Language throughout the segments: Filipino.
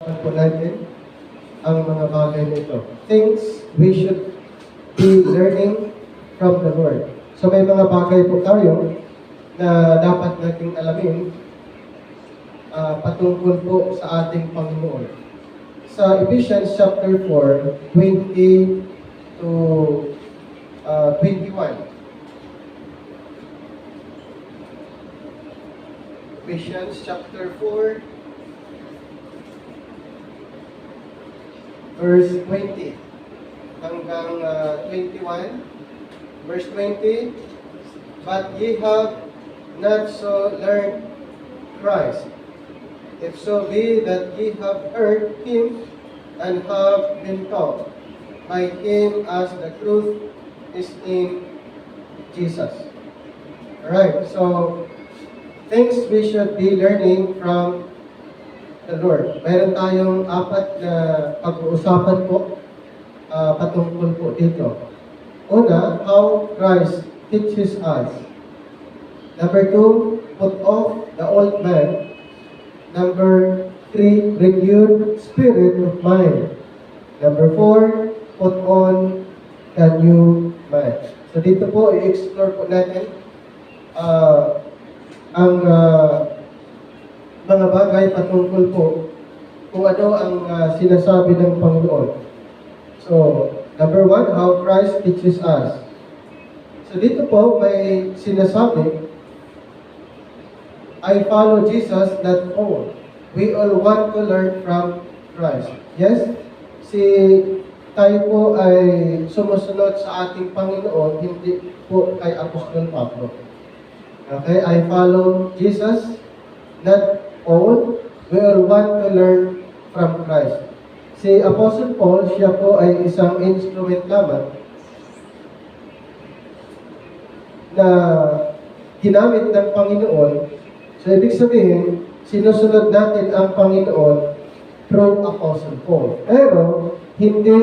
po natin ang mga bagay nito. Things we should be learning from the Lord. So may mga bagay po tayo na dapat nating alamin patungkol po sa ating Panginoon. Sa Ephesians chapter 4, 20 to 21. Ephesians chapter 4, verse 20 hanggang 21. Verse 20, but ye have not so learned Christ, if so be that ye have heard him and have been taught by him as the truth is in Jesus. Alright, so things we should be learning from the Lord. Mayroon tayong apat na pag-uusapan po patungkol po dito. Una, how Christ teaches us. Number 2, put off the old man. Number 3, renewed spirit of mind. Number 4, put on the new man. So dito po, i-explore po natin ang mga bagay patungkol po kung ano ang sinasabi ng Panginoon. So, number 1, how Christ teaches us. So dito po may sinasabi, I follow Jesus, not Paul. We all want to learn from Christ. Yes? Tayo po ay sumusunod sa ating Panginoon, hindi po kay Apostol Pablo. Okay? I follow Jesus, not Paul. We all want to learn from Christ. Si Apostle Paul, siya po ay isang instrument lamang na ginamit ng Panginoon. So, ibig sabihin, sinusunod natin ang Panginoon through Apostle Paul. Pero, hindi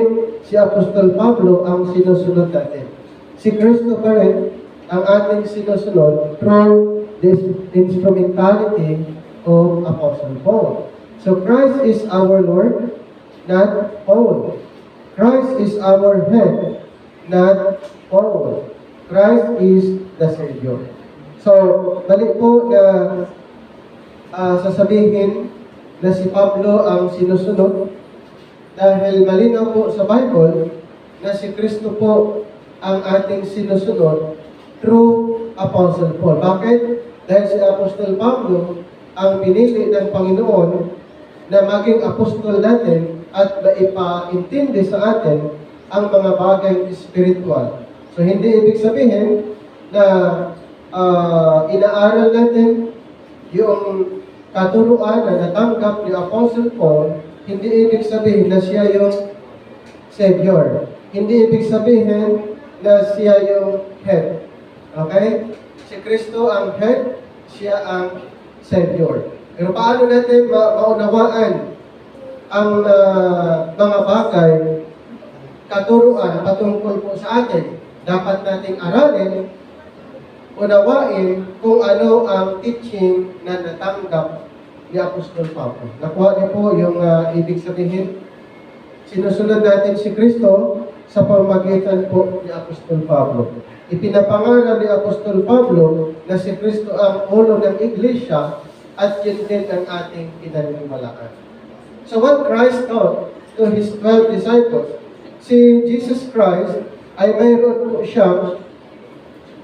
si Apostol Pablo ang sinusunod natin. Si Kristo pa rin ang ating sinusunod through this instrumentality of Apostle Paul. So, Christ is our Lord, not Paul. Christ is our head, not Paul. Christ is the Savior. So, balik po na sasabihin na si Pablo ang sinusunod dahil malinaw po sa Bible na si Kristo po ang ating sinusunod through Apostle Paul. Bakit? Dahil si Apostol Pablo ang pinili ng Panginoon na maging apostol natin at maipaintindi sa atin ang mga bagay spiritual. So, hindi ibig sabihin na inaaral natin yung katuruan na natanggap ni Apostle Paul, hindi ibig sabihin na siya yung Savior. Hindi ibig sabihin na siya yung head. Okay? Si Kristo ang head, siya ang Savior. Pero paano natin maunawaan ang mga bagay, katuruan patungkol po sa atin? Dapat nating aralin, unawain kung ano ang teaching na natanggap ni Apostol Pablo. Nakuha niyo po yung ibig sabihin. Sinusunod natin si Kristo sa pamamagitan po ni Apostol Pablo. Ipinapangalan ni Apostol Pablo na si Kristo ang ulo ng iglesia at yun din ang ating pinaniniwalaan. So what Christ taught to His 12 disciples, si Jesus Christ ay mayroon po siyang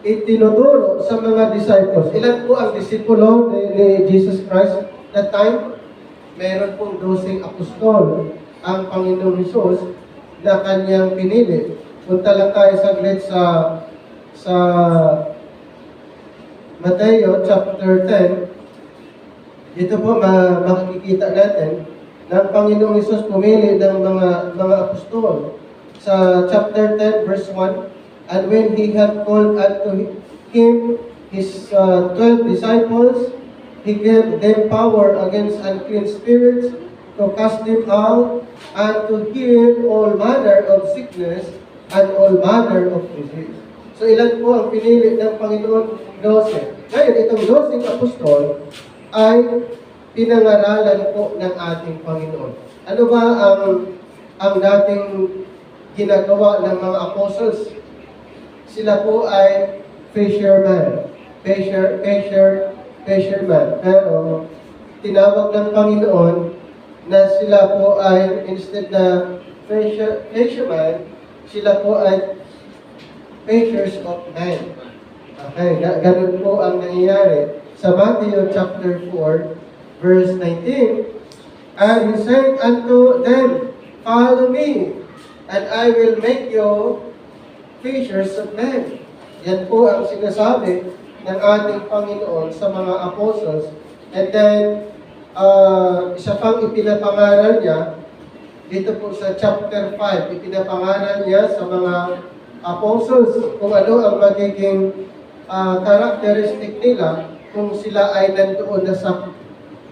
itinuturo sa mga disciples. Ilan po ang disipulo ni Jesus Christ that time? Mayroon pong 12 apostol ang Panginoong Hesus na kanyang pinili. Punta lang tayo saglit sa Mateo chapter 10. Dito po makikita natin na ang Panginoong Hesus pumili ng mga apostol. Sa chapter 10 verse 1, and when He had called unto Him His 12 disciples, He gave them power against unclean spirits to cast them out and to heal all manner of sickness and all manner of disease. So ilan po ang pinili ng Panginoon? 12. Ngayon, itong 12 apostol ay pinangaralan po ng ating Panginoon. Ano ba ang dating ginagawa ng mga apostles? Sila po ay fisherman. Fisherman. Pero tinawag ng Panginoon na sila po ay instead na fisherman, sila po ay fishers of men. Okay, ganun po ang nangyayari sa Matthew chapter 4, verse 19. And he said unto them, Follow me, and I will make you fishers of men. Yan po ang sinasabi ng ating Panginoon sa mga apostles. And then, isa pang ipinapangaral niya, dito po sa chapter 5, ipinapangaral niya sa mga apostles kung ano ang magiging characteristic nila kung sila ay nandoon na sa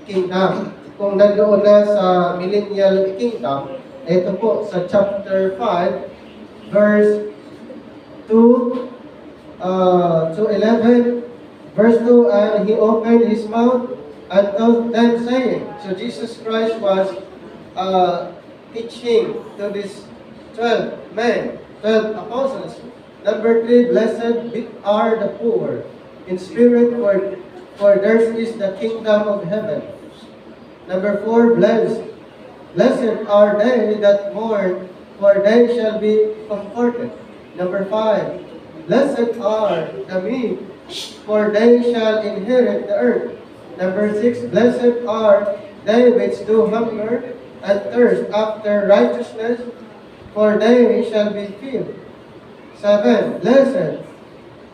kingdom. Kung nandoon na sa millennial kingdom, ito po sa chapter 5, verse 2 to 11, verse 2, and he opened his mouth and told them, saying, so Jesus Christ was teaching to these 12 men, 12 apostles. Number 3, blessed are the poor in spirit, for theirs is the kingdom of heaven. Number 4, blessed are they that mourn, for they shall be comforted. Number 5, blessed are the meek, for they shall inherit the earth. Number 6, blessed are they which do hunger and thirst after righteousness, for they shall be filled. 7, blessed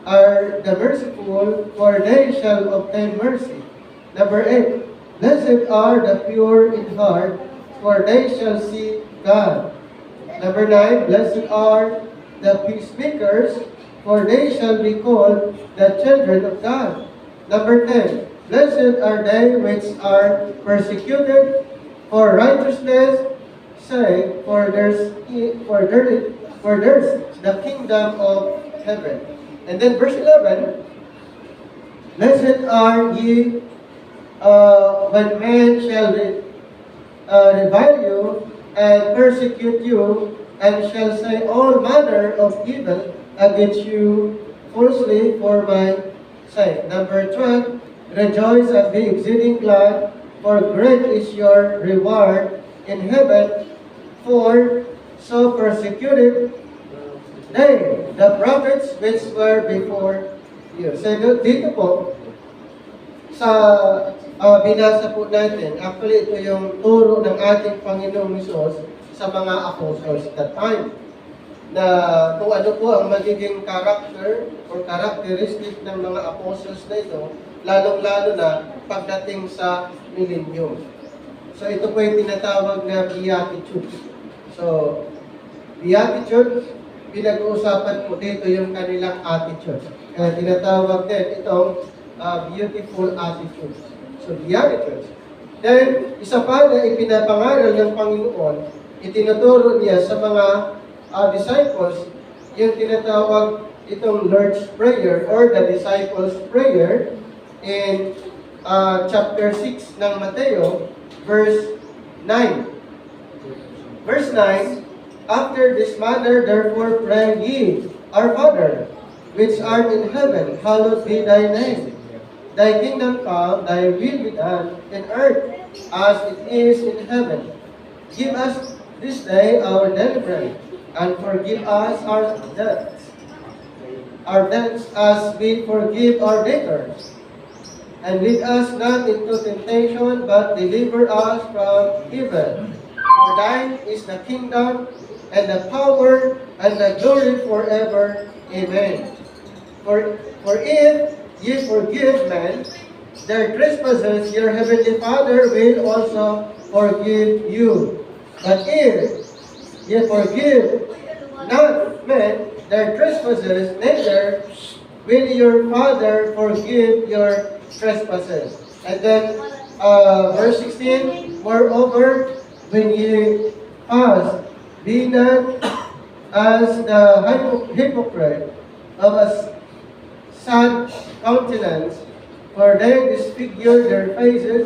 are the merciful, for they shall obtain mercy. Number 8, blessed are the pure in heart, for they shall see God. Number 9, blessed are the peacemakers, for they shall be called the children of God. Number 10, blessed are they which are persecuted for righteousness' sake, for theirs the kingdom of heaven. And then verse 11, blessed are ye when men shall revile you and persecute you, and shall say all manner of evil against you falsely for my sake. Number 12, rejoice and be exceeding glad, for great is your reward in heaven, for so persecuted they, the prophets which were before you. So dito po, sa binasa po natin, actually ito yung turo ng ating Panginoong Hesus sa mga apostles at that time, na kung ano po ang magiging character or characteristic ng mga apostles na ito, lalong-lalo na pagdating sa millennium. So ito po yung tinatawag na beatitude. So, beatitude, pinag-uusapan po dito yung kanilang attitude. Kaya tinatawag din itong beautiful attitude. So, beatitude. Then, isa pa na ipinapangaral ng Panginoon, itinuturo niya sa mga disciples, yung tinatawag itong Lord's Prayer or the Disciples' Prayer in chapter 6 ng Mateo, verse 9. Verse 9, after this manner, therefore, pray ye, Our Father, which art in heaven, hallowed be thy name. Thy kingdom come, thy will be done, in earth as it is in heaven. Give us this day our daily bread, and forgive us our debts as we forgive our debtors. And lead us not into temptation, but deliver us from evil. For thine is the kingdom, and the power, and the glory forever. Amen. For if ye forgive men their trespasses, your heavenly Father will also forgive you. But if ye forgive not men their trespasses, neither will your Father forgive your trespasses. And then, verse 16, moreover, when ye fast, be not as the hypocrite of a sad countenance, for they disfigure their faces,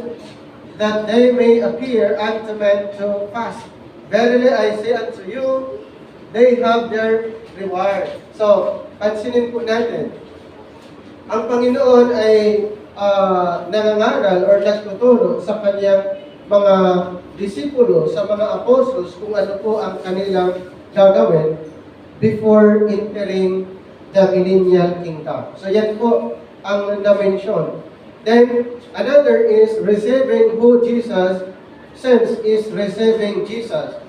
that they may appear unto men to fast. Verily I say unto you, they have their reward. So, pansinin po natin, ang Panginoon ay nangangaral or nagtuturo sa kanyang mga disipulo, sa mga apostles, kung ano po ang kanilang gagawin before entering the millennial kingdom. So yan po ang na-mention. Then, another is receiving who Jesus sends is receiving Jesus.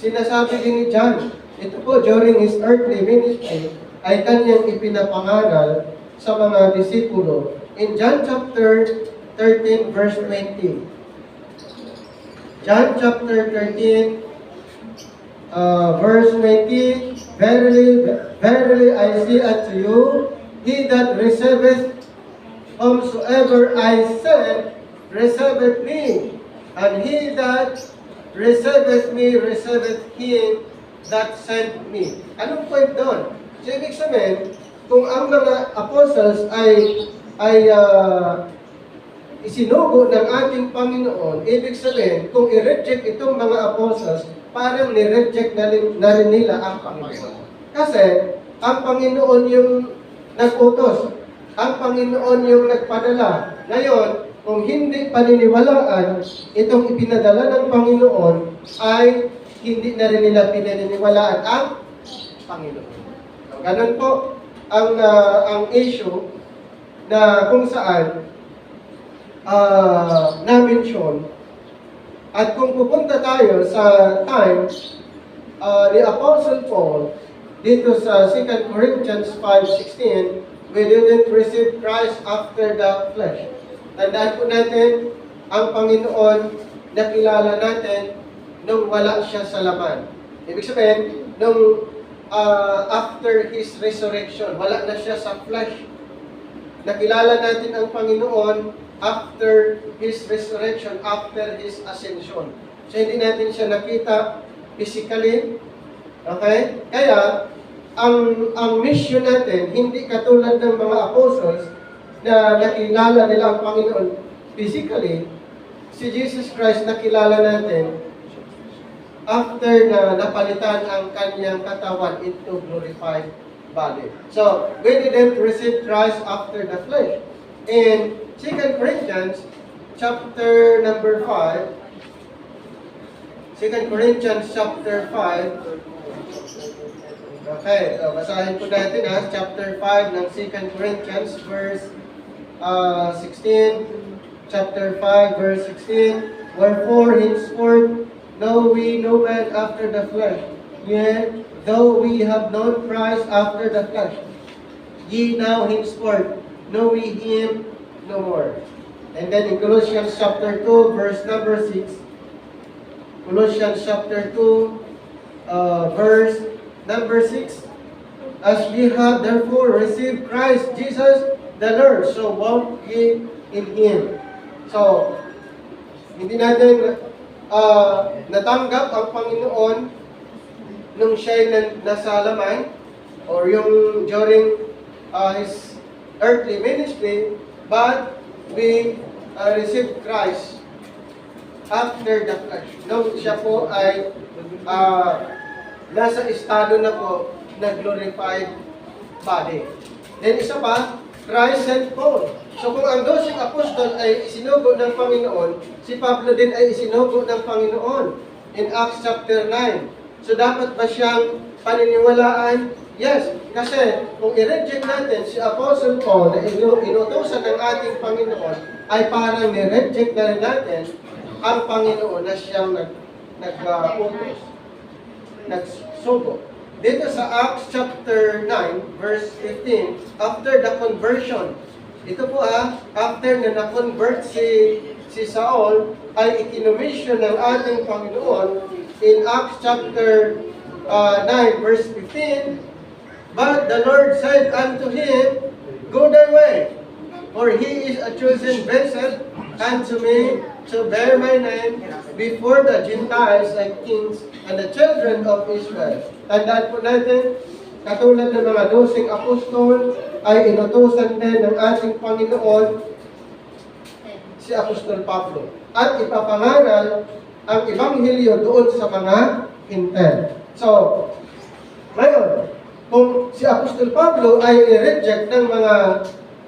Sinasabi din ni John, ito po during his earthly ministry, ay kanyang ipinapangaral sa mga disipulo. In John chapter 13, verse 20. John chapter 13, verse 20, Verily, verily I say unto you, he that receiveth whomsoever I send, receiveth me. And he that receiveth me, receiveth him that sent me. Anong point doon? So, ibig sabihin, kung ang mga apostles ay isinugo ng ating Panginoon, ibig sabihin, kung i-reject itong mga apostles, parang ni-reject na rin nila ang Panginoon. Kasi, ang Panginoon yung nag-utos. Ang Panginoon yung nagpadala. Ngayon, kung hindi paniniwalaan, itong ipinadala ng Panginoon, ay hindi na rin nila pinaniniwalaan ang Panginoon. So, ganun po ang issue na kung saan na-mention. At kung pupunta tayo sa time ni Apostle Paul dito sa 2 Corinthians 5:16, we didn't receive Christ after the flesh. Tandaan po natin, ang Panginoon nakilala natin nung wala siya sa laman. Ibig sabihin, nung after His resurrection, wala na siya sa flesh. Nakilala natin ang Panginoon after His resurrection, after His ascension. So, hindi natin siya nakita physically. Okay? Kaya, ang mission natin, hindi katulad ng mga apostles na nakilala nila ang Panginoon physically. Si Jesus Christ nakilala natin after na napalitan ang kanyang katawan into glorified body. So, we didn't receive Christ after the flesh. In 2 Corinthians chapter number 5, 2 Corinthians chapter 5, okay, so basahin po natin chapter 5 ng 2 Corinthians verse 16, chapter 5 verse 16, Wherefore henceforth know we no man after the flesh, yet though we have known Christ after the flesh, ye now henceforth know we him no more. And then in Colossians chapter 2 verse number 6, Colossians chapter 2 verse number 6, As ye have therefore received Christ Jesus the Lord, so walk ye in Him. So, hindi natin natanggap ang Panginoon nung siya'y nasa laman or yung during His earthly ministry, but we received Christ after the flesh. Nung siya po ay nasa estado na po na glorified body. Then isa pa, Christ sent Paul. So kung ang 12 apostol ay isinugo ng Panginoon, si Pablo din ay isinugo ng Panginoon in Acts chapter 9. So dapat ba siyang paniniwalaan? Yes, kasi kung i-reject natin si Apostle Paul na inutusan ng ating Panginoon, ay parang ni-reject na rin natin ang Panginoon na siyang nag-utos, nagsugo. Dito sa Acts chapter 9, verse 15, after the conversion, ito po after na na-convert si Saul, ay ikinumission ng ating Panginoon in Acts chapter 9, verse 15, But the Lord said unto him, Go thy way, for he is a chosen vessel unto me to bear my name before the Gentiles and kings and the children of Israel. Tandaan po natin, katulad ng mga 12 apostol, ay inutusan din ng ating Panginoon si Apostol Pablo. at ipapangaral ang Ebanghelyo doon sa mga Hintel. So, ngayon, kung si Apostol Pablo ay i-reject ng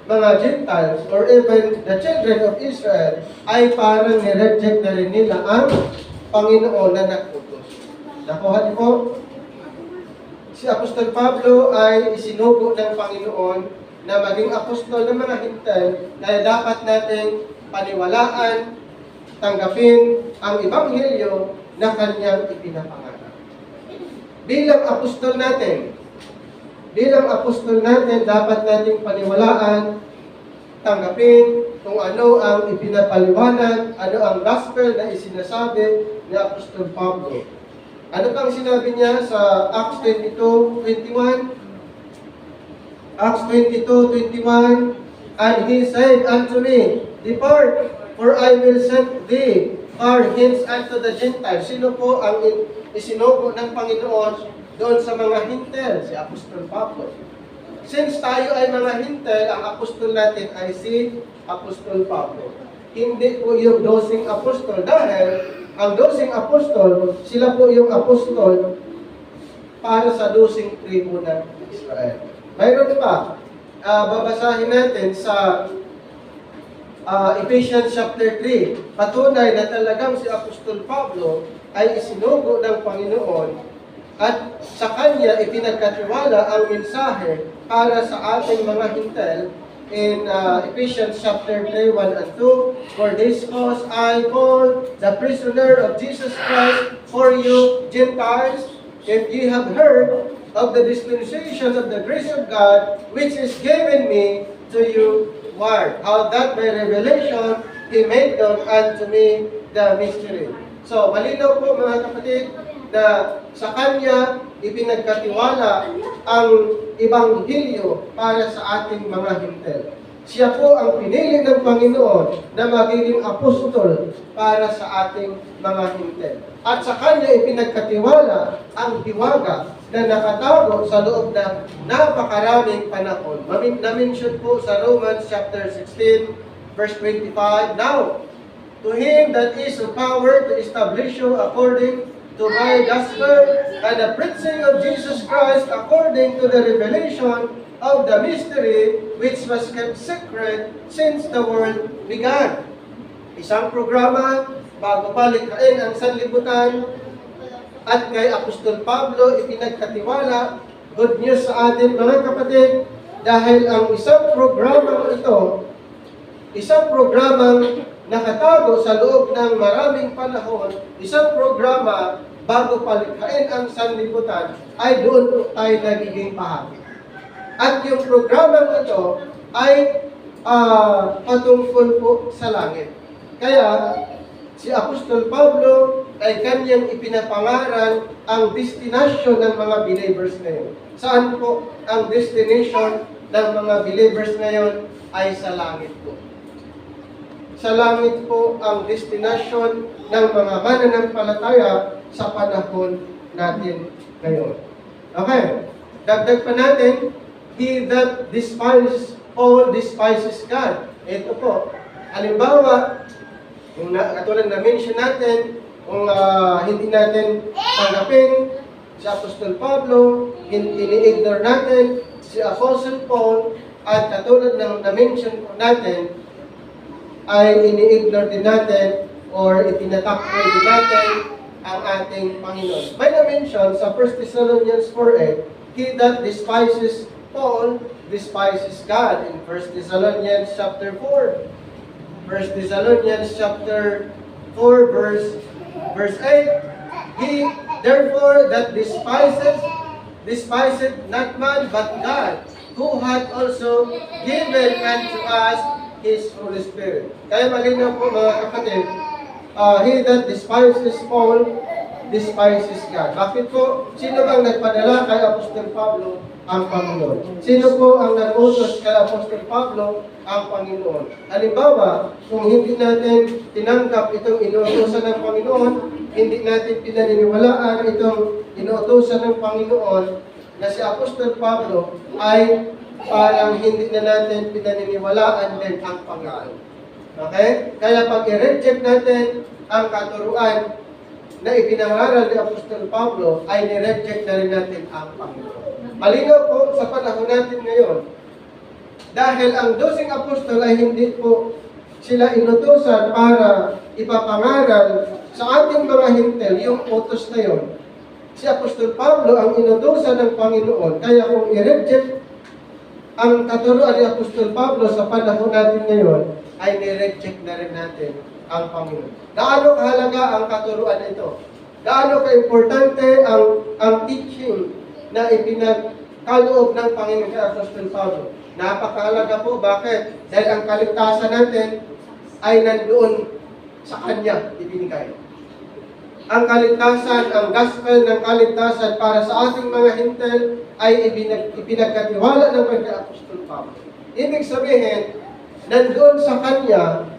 mga Gentiles or even the children of Israel, ay parang ni-reject na rin nila ang Panginoon na nag-utos. Nakuha niyo po? Si Apostol Pablo ay isinugo ng Panginoon na maging apostol ng mga Hintel, kaya dapat nating paniwalaan, tanggapin ang Ebanghelyo na kanyang ipinapangaral. Bilang apostol natin, dapat nating paniwalaan, tanggapin kung ano ang ipinapaliwanag, ano ang gospel na isinasabi ni Apostol Pablo. Ano pang sinabi niya sa Acts 22:21? Acts 22:21, and he said unto me, Depart, for I will send thee far hence unto the Gentiles. Sino po ang isinugo ng Panginoon doon sa mga Hintel? Si Apostol Pablo. Since tayo ay mga Hintel, ang apostol natin ay si Apostol Pablo. Hindi po yung 12 apostol, dahil ang 12 apostol, sila po yung apostol para sa 12 tribo ng Israel. Mayroon pa, babasahin natin sa Ephesians chapter 3. Patunay na talagang si Apostol Pablo ay isinugo ng Panginoon at sa kanya ipinagkatiwala ang mensahe para sa ating mga Hintel. In Ephesians chapter 3, 1 and 2, For this cause I, Paul, the prisoner of Jesus Christ, for you Gentiles, if ye have heard of the dispensation of the grace of God, which is given me to you, word, how that by revelation He made known unto me the mystery. So, malinaw po mga kapatid, na sa Kanya ipinagkatiwala ang Ebanghelyo para sa ating mga Hintel. Siya po ang pinili ng Panginoon na magiging apostol para sa ating mga Hintel. At sa Kanya ipinagkatiwala ang hiwaga na nakatago sa loob ng napakaraming panahon. Na-mention po sa Romans chapter 16, verse 25, Now, to Him that is of power to establish you according to my gospel and the preaching of Jesus Christ according to the revelation of the mystery which was kept secret since the world began. Isang programa bago palikhain ang sanlibutan at kay Apostol Pablo ipinagkatiwala. Good news sa atin mga kapatid, dahil ang isang programang ito, isang programang nakatago sa loob ng maraming panahon, isang programa bago palikhain ang sanlibutan, ay doon po tayo nagiging bahagi. At yung programang ito ay patungkol po sa langit. Kaya si Apostol Pablo ay kanyang ipinapangaral ang destination ng mga believers ngayon. Saan po ang destination ng mga believers ngayon? Ay sa langit po. Sa langit po ang destination ng mga mananampalataya sa panahon natin ngayon. Okay, dagdag pa natin, He that despises all despises God. Ito po, halimbawa, kung katulad na mention natin, kung hindi natin tanggapin si Apostol Pablo, ini-ignore natin si Apostle Paul, at katulad ng na-mention po natin, ay ini-ignore din natin or itinatakbo din natin ang ating Panginoon. May na-mention sa 1 Thessalonians 4:8, He that despises Paul despises God in 1 Thessalonians chapter 4. 1 Thessalonians chapter 4 verse 8, He therefore that despiseth not man but God, who hath also given unto us His Holy Spirit. Kaya malinaw po mga kapatid, he that despises Paul, despises God. Bakit po? Sino bang nagpadala kay Apostol Pablo? Ang Panginoon. Sino po ang nag-utos kay Apostol Pablo? Ang Panginoon. Halimbawa, kung hindi natin tinanggap itong inuutosan ng Panginoon, hindi natin pinaniniwalaan itong inuutosan ng Panginoon na si Apostol Pablo, ay parang hindi na natin pinaniniwalaan din ang Panginoon. Okay? Kaya pag i-reject natin ang katuruan na ipinangaral ni Apostol Pablo, ay nireject na rin natin ang Panginoon. Malinaw po sa panahon natin ngayon, dahil ang 12 apostol ay hindi po sila inutusan para ipapangaral sa ating mga hintel yung utos na yon. Si Apostol Pablo ang inutusan ng Panginoon. Kaya kung i-reject ang katuruan ni Apostol Pablo sa panahon natin ngayon, ay nireject na rin natin ang Panginoon. Gaano kahalaga ang katuruan na ito? Gaano ka-importante ang teaching na ipinagkaloob ng Panginoon kay Apostol Pablo? Napakahalaga po. Bakit? Dahil ang kaligtasan natin ay nandoon sa Kanya ibinigay. Ang kaligtasan, ang gospel ng kaligtasan para sa ating mga hintel ay ipinagkatiwala ng kay Apostol Pablo. Ibig sabihin, nandoon sa Kanya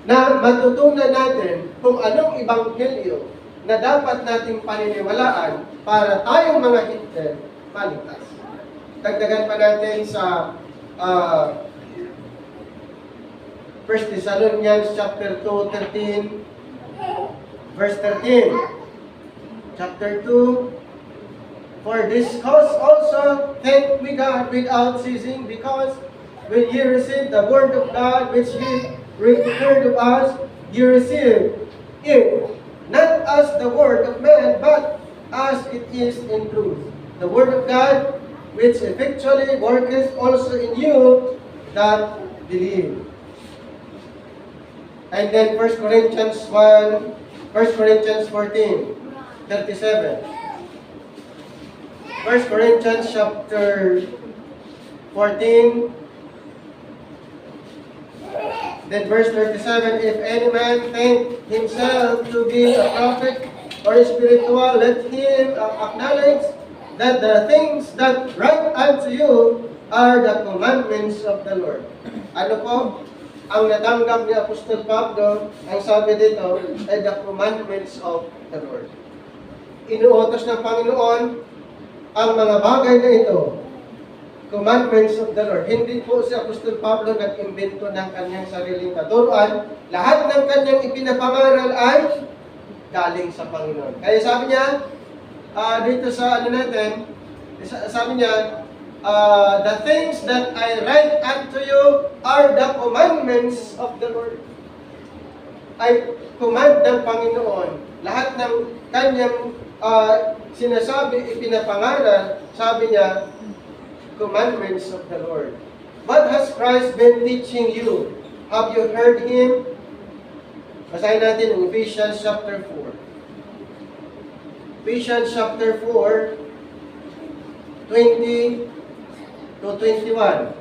na matutunan natin kung anong ebanghelyo na dapat nating paniniwalaan para tayong mga hintel maligtas. Dagdagan pa natin sa 1 Thessalonians chapter 2, 13, verse 13. Chapter 2, for this cause also thank we God without ceasing, because when ye receive the word of God which He heard of us, ye receive it, not as the word of man, but as it is in truth. The word of God which effectually worketh also in you that believe. And then 1 Corinthians 14, 37. 1 Corinthians chapter 14, then verse 37, if any man think himself to be a prophet or spiritual, let him acknowledge that the things that write unto you are the commandments of the Lord. Ano po? Ang natanggap ni Apostol Pablo, ang sabi dito, ay the commandments of the Lord. Inuutos ng Panginoon ang mga bagay na ito, commandments of the Lord. Hindi po si Apostol Pablo nag-imbento ng kanyang sariling katuruan. Lahat ng kanyang ipinapangaral ay galing sa Panginoon. Kaya sabi niya, dito sa natin, sabi niya, the things that I write unto you are the commandments of the Lord. Ay command ng Panginoon. Lahat ng kanyang sinasabi, ipinapangaral, sabi niya, commandments of the Lord. What has Christ been teaching you? Have you heard Him? Basahin natin in Ephesians chapter 4. Ephesians chapter 4, 20 to 21.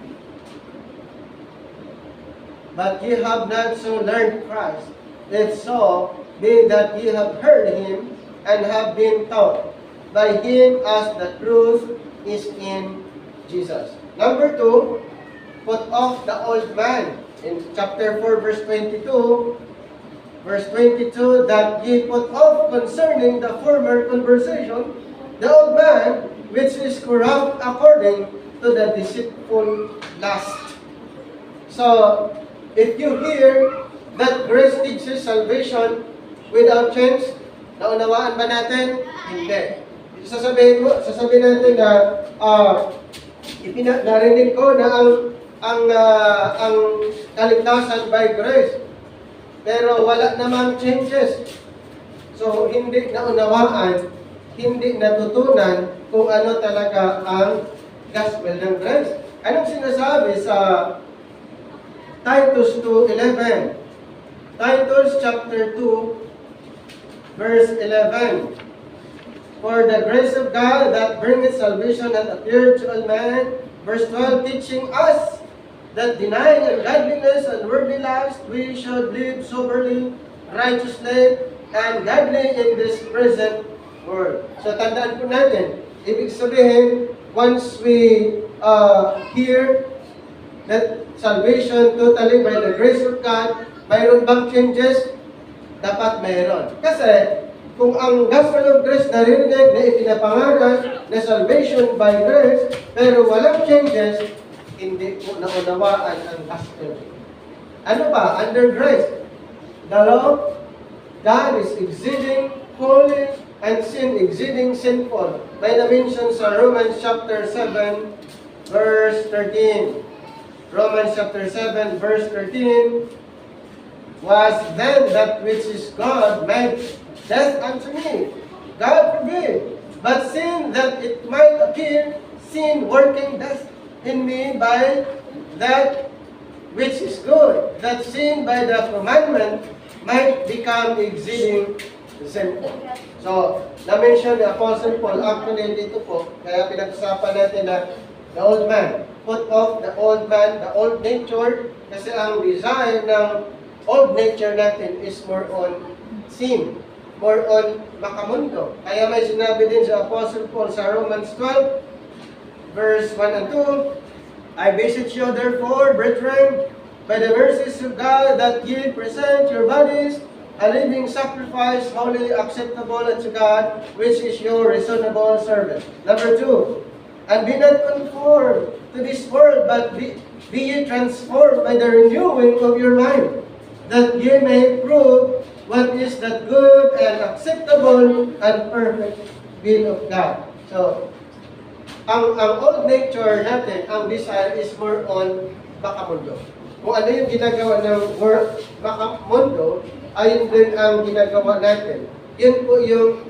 But ye have not so learned Christ, if so, be that ye have heard Him, and have been taught by Him as the truth is in Jesus. Number 2, put off the old man. In chapter 4, verse 22, that ye put off concerning the former conversation, the old man, which is corrupt according to the deceitful lust. So, if you hear that grace teaches salvation without change, naunawaan ba natin? Hindi. Sasabihin natin na narinig ko na ang kaligtasan by grace, pero wala namang changes. So, hindi naunawaan, hindi natutunan kung ano talaga ang gospel ng grace. Anong sinasabi sa Titus 2:11? Titus chapter 2, verse 11. For the grace of God that bringeth salvation hath appeared to all men. Verse 12, teaching us that denying ungodliness and worldly lust, we should live soberly, righteously, and godly in this present world. So tandaan po natin, ibig sabihin, once we hear that salvation totally by the grace of God, mayroon bang changes? Dapat mayroon. Kasi, kung ang gospel of grace narinig na ipinapangaral na salvation by grace, pero walang changes, hindi po naunawaan ang gospel. Ano ba? Under grace. The law, God is exceeding holy and sin exceeding sinful. May na-mention sa Romans chapter 7, verse 13. Romans chapter 7, verse 13. Was then that which is God made death unto me? God forbid. But sin that it might appear, sin working death in me by that which is good, that sin by the commandment might become exceeding sinful. So, na-mention ni Apostle Paul, actually dito po, kaya pinag-usapan natin na the old man. Put off the old man, the old nature, kasi ang desire ng old nature natin is more on sin, more on makamundo. Kaya may sinabi din sa Apostle Paul sa Romans 12, verse 1 and 2, I beseech you therefore, brethren, by the mercies of God, that ye present your bodies a living sacrifice, holy, acceptable unto God, which is your reasonable service. Number 2, and be not conformed to this world, but be ye transformed by the renewing of your mind, that ye may prove what is that good and acceptable and perfect will of God. So, ang old nature natin, ang desire is more on makamundo. Kung ano yung ginagawa ng work makamundo, ayun din ang ginagawa natin. Yun po yung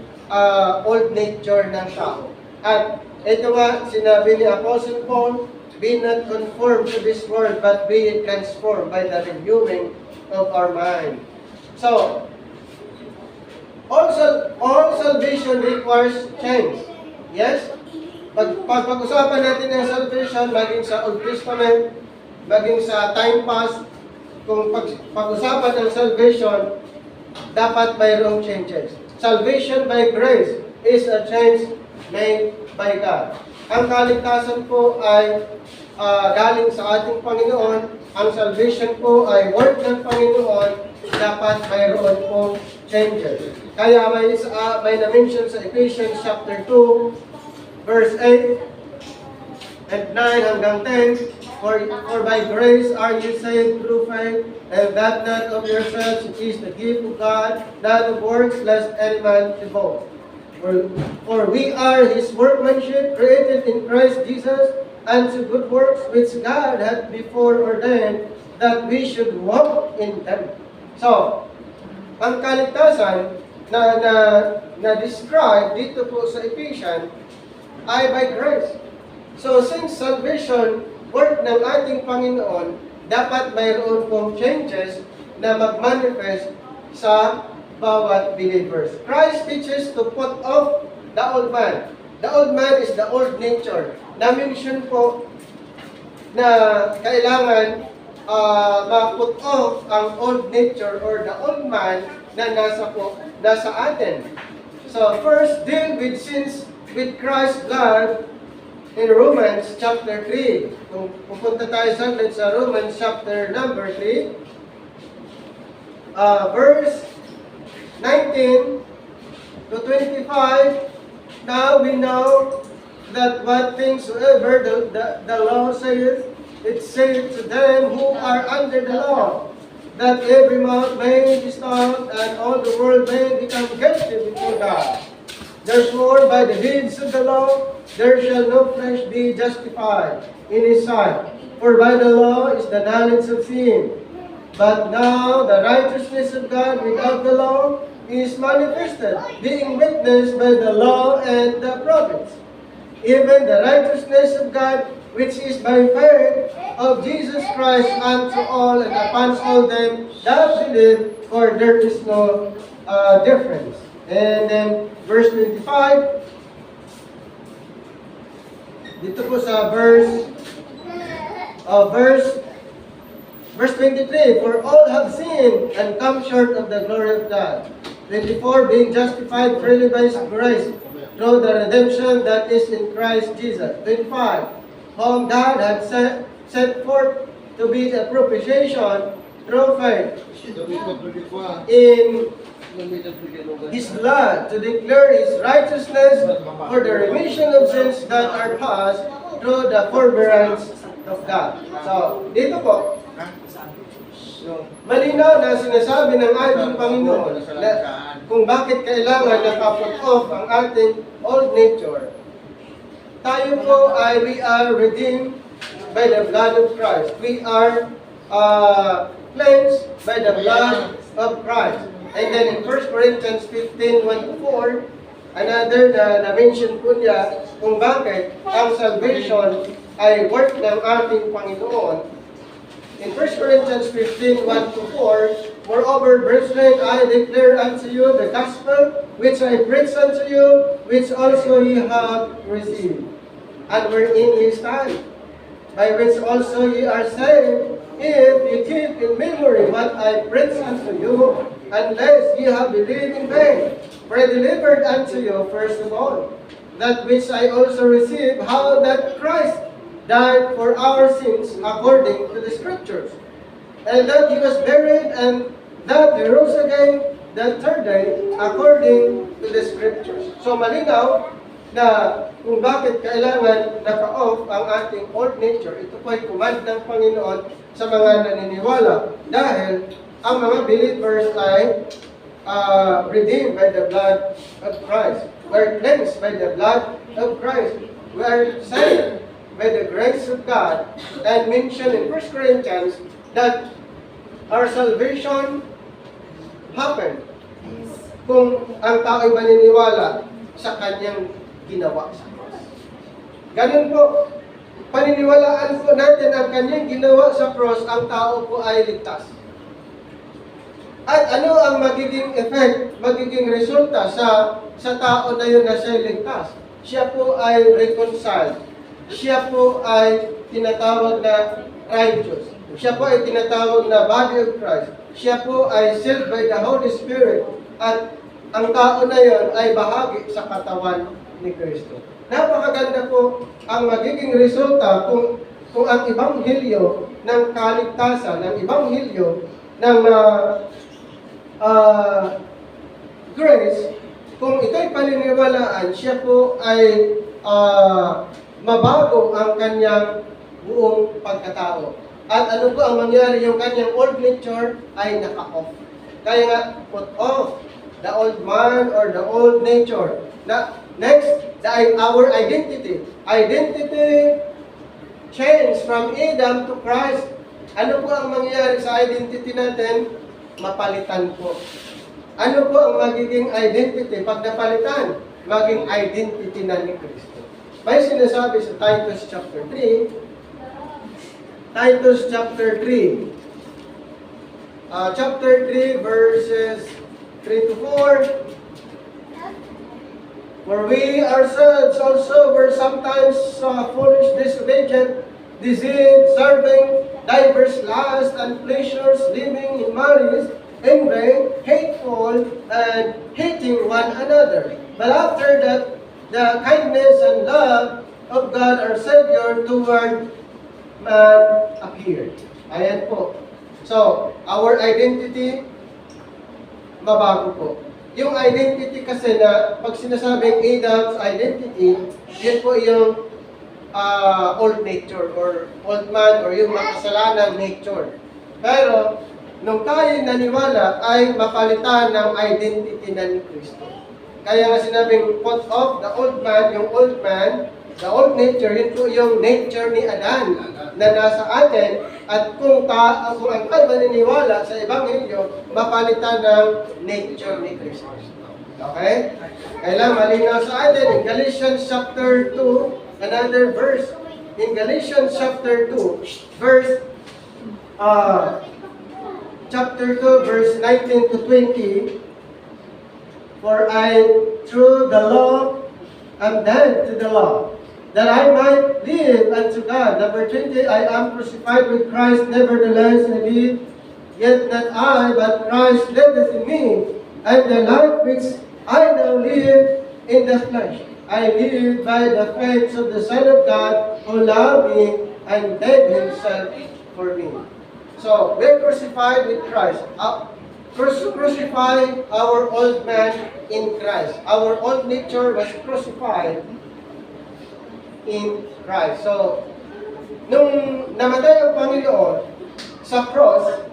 old nature ng tao. At ito nga, sinabi ni Apostle Paul, be not conformed to this world, but be transformed by the renewing of our mind. So, all salvation requires change. Yes? Pag-usapan natin ng salvation, maging sa Old Testament, maging sa time past, kung pag-usapan ng salvation, dapat mayroong changes. Salvation by grace is a change made by God. Ang kaligtasan po ay galing sa ating Panginoon. Ang salvation po ay work ng Panginoon. Dapat mayroon pong changes. Kaya may na-mention sa Ephesians chapter 2, verse 8 and 9 hanggang 10, For by grace are you saved through faith, and that not of yourselves, it is the gift of God, not of works, lest any man should boast. For we are His workmanship, created in Christ Jesus, unto good works which God hath before ordained, that we should walk in them. So, ang kaligtasan na describe dito po sa Ephesians ay by grace. So, since salvation, work ng ating Panginoon, dapat mayroon pong changes na mag-manifest sa bawat believers. Christ teaches to put off the old man. The old man is the old nature. Na-mention po na kailangan ma-put off ang old nature or the old man na nasa atin. So, first, deal with sins with Christ's blood in Romans chapter 3. Kung pupunta tayo sa Romans chapter number 3, verse 19 to 25, now we know that what things soever the law saith, it saith to them who are under the law, that every mouth may be stopped, and all the world may become guilty before God. Therefore, by the deeds of the law, there shall no flesh be justified in His sight. For by the law is the knowledge of sin. But now the righteousness of God without the law is manifested, being witnessed by the law and the prophets, even the righteousness of God, which is by faith of Jesus Christ unto all and upon all them that believe, for there is no difference. And then, verse 25, dito po sa verse 23, for all have sinned and come short of the glory of God. 24, being justified freely by His grace through the redemption that is in Christ Jesus. 25, whom God hath set forth to be a propitiation through faith in His blood, to declare His righteousness for the remission of sins that are past through the forbearance of God. So, dito po, Malinaw na sinasabi ng ating Panginoon na kung bakit kailangan nakaput off ang ating old nature. Tayo po ay we are redeemed by the blood of Christ. We are cleansed by the blood of Christ. And then in 1 Corinthians 15, 1-4, another na mention po niya kung bakit ang salvation ay work ng ating Panginoon. In 1 Corinthians 15, 1-4, moreover, brethren, I declare unto you the gospel which I preach unto you, which also ye have received, and wherein ye stand, by which also ye are saved, if ye keep in memory what I preach unto you, unless ye have believed in vain. For I delivered unto you first of all that which I also received, how that Christ died for our sins according to the Scriptures, and that He was buried, and that He rose again the third day according to the Scriptures. So malinaw na kung bakit kailangan naka-off ang ating old nature. Ito po ay command ng Panginoon sa mga naniniwala dahil ang mga believers ay redeemed by the blood of Christ. We are cleansed by the blood of Christ. We are saved by the grace of God. And mentioned in 1 Corinthians that our salvation happened kung ang tao ay maniniwala sa kanyang ginawa sa cross. Ganun po, paniniwalaan po natin ang kanyang ginawa sa cross, ang tao po ay ligtas. At ano ang magiging effect, magiging resulta sa tao na yun na siya ligtas? Siya po ay reconciled. Siya po ay tinatawag na righteous. Siya po ay tinatawag na body of Christ. Siya po ay sealed by the Holy Spirit. At ang tao na yun ay bahagi sa katawan ni Kristo. Napakaganda po ang magiging resulta kung ang ebanghelyo ng kaligtasan, ng ebanghelyo ng grace, kung ito'y paniniwalaan, siya po ay mabago ang kanyang buong pagkatao. At ano po ang mangyari? Yung kanyang old nature ay naka-off. Kaya nga, put off the old man or the old nature. Next, our identity. Identity change from Adam to Christ. Ano po ang mangyayari sa identity natin? Mapalitan po. Ano po ang magiging identity? Pag napalitan, maging identity na ni Kristo. May sinasabi sa Titus chapter 3. Titus chapter 3. Chapter 3 verses 3-4. For we ourselves also were sometimes foolish, disobedient, deceived, serving diverse lusts and pleasures, living in malice, envy, hateful, and hating one another. But after that, the kindness and love of God our Savior toward man appeared. Ayan po. So, our identity, mabago po. Yung identity kasi na, pag sinasabing Adam's identity, yun po yung old nature or old man or yung makasalanang nature. Pero, nung tayo naniwala ay mapalitan ng identity na ni Kristo. Kaya nga sinabing put off the old man, yung old man, the old nature, yun po yung nature ni Adan na nasa atin. At kung ang tayo maniniwala sa Ebanghelyo, mapalitan ng nature ni Kristo. Okay? Kailangan malinaw sa atin in Galatians chapter 2, another verse. In Galatians chapter 2, chapter 2, verse 19 to 20, for I, through the law, am dead to the law, that I might live unto God. Number 20, I am crucified with Christ, nevertheless I live, yet not I, but Christ liveth in me. And the life which I now live in the flesh, I live by the faith of the Son of God, who loved me and gave Himself for me. So, we're crucified with Christ. Crucify our old man in Christ. Our old nature was crucified in Christ. So, nung namatay ang Panginoon sa cross,